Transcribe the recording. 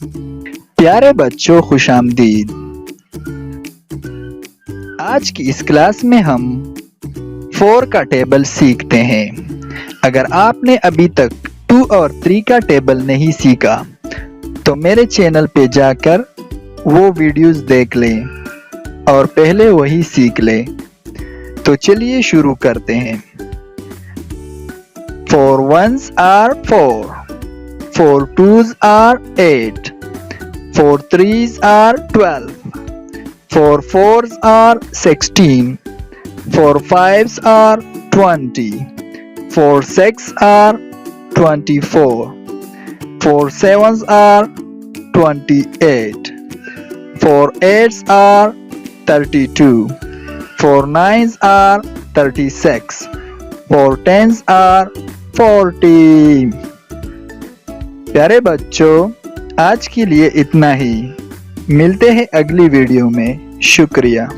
प्यारे बच्चों, खुशामदीद। आज की इस क्लास में हम 4 का टेबल सीखते हैं। अगर आपने अभी तक 2 और 3 का टेबल नहीं सीखा तो मेरे चैनल पे जाकर वो वीडियोस देख लें और पहले वही सीख लें। तो चलिए शुरू करते हैं। 4 ones are 4, 4 twos are 8, 4 threes are 12, 4 fours are 16, 4 fives are 20, 4 six are 24, 4 sevens are 28, 4 eights are 32, 4 nines are 36, 4 tens are 40। प्यारे बच्चों, आज के लिए इतना ही। मिलते हैं अगली वीडियो में। शुक्रिया।